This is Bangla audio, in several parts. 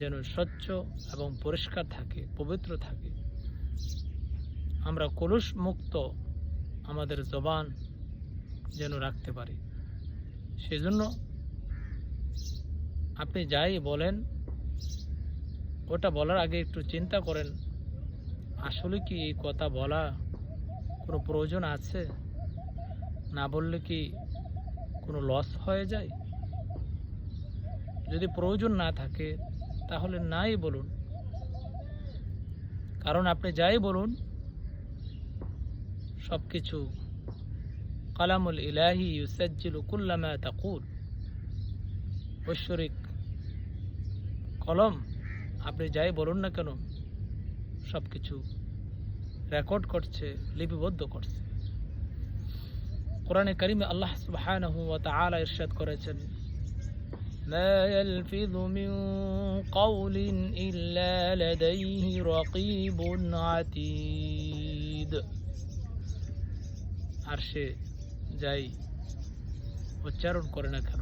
যেন স্বচ্ছ এবং পরিষ্কার থাকে, পবিত্র থাকে। আমরা কলুষ মুক্ত আমাদের জবান যেন রাখতে পারি। সেজন্য আপনি যাই বলেন, ওটা বলার আগে একটু চিন্তা করেন, আসলে কি এই কথা বলা কোনো প্রয়োজন আছে? না বললে কি কোনো লস হয়ে যায়? যদি প্রয়োজন না থাকে তাহলে নাই বলুন। কারণ আপনি যাই বলুন, সব কিছু কালামুল ইলাহি ইউসাজ্জিলু কুল্লা মা তাকুল। ঐশ্বরিক কলম আপনি যাই বলুন না কেন, সব কিছু রেকর্ড করছে, লিপিবদ্ধ করছে। কোরআনে কারিমে আল্লাহ সুবহানাহু ওয়া তাআলা ইরশাদ করেছেন, মা ইয়ালফিযু মিন কাওলিন ইল্লা লাদাইহি রাকীবুন আতীদ। আর সে যাই উচ্চারণ করে না কেন,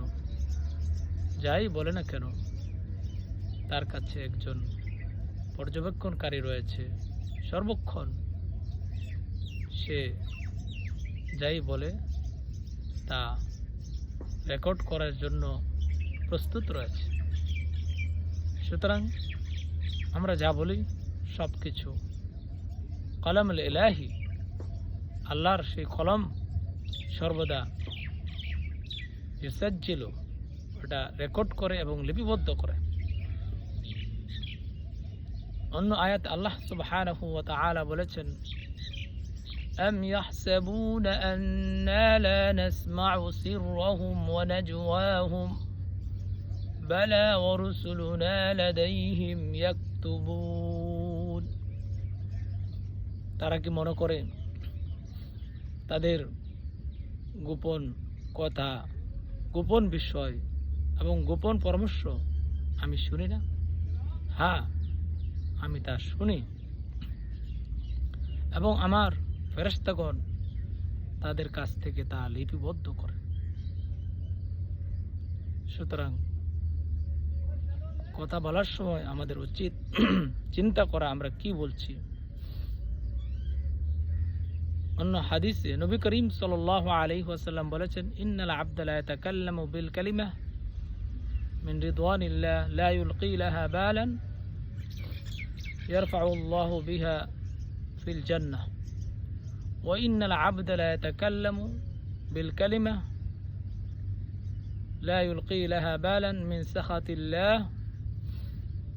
যাই বলে না কেন, তার কাছে একজন পর্যবেক্ষণকারী রয়েছে। সর্বক্ষণ সে যাই বলে তা রেকর্ড করার জন্য প্রস্তুত রয়েছে। সুতরাং আমরা যা বলি সব কিছু কলমুল ইলাহি, আল্লাহর সেই কলম সর্বদা ইউসাজ্জিলু, ওটা রেকর্ড করে এবং লিপিবদ্ধ করে। অন্য আয়াত আল্লাহ সুবহানাহু ওয়া তাআলা বলেছেন, আম ইয়াহসাবুনা আন্না লা নাসমাউ সিররাহুম ওয়া নাজওয়াহুম বালা ওয়া রুসুলুনা লাদাইহিম ইয়াকতুবুন। তারা কি মনে করে তাদের গোপন কথা, গোপন বিষয় এবং গোপন পরামর্শ আমি শুনি না? হ্যাঁ, আমি তা শুনি এবং আমার ফেরেশতাগণ তাদের কাছ থেকে তা লিপিবদ্ধ করে। সুতরাং কথা বলার সময় আমাদের উচিত চিন্তা করা আমরা কি বলছি। অন্য হাদিসে নবী করিম সাল্লাল্লাহু আলাইহি ওয়াসাল্লাম বলেছেন, ইন্নাল আবদা লা ইয়াতাকাল্লামু বিল কালিমাহ মিন রিদওয়ানিল্লাহ লা ইউলকি লাহা বালান يرفع الله بها في الجنة وإن العبد لا يتكلم بالكلمة لا يلقي لها بالا من سخط الله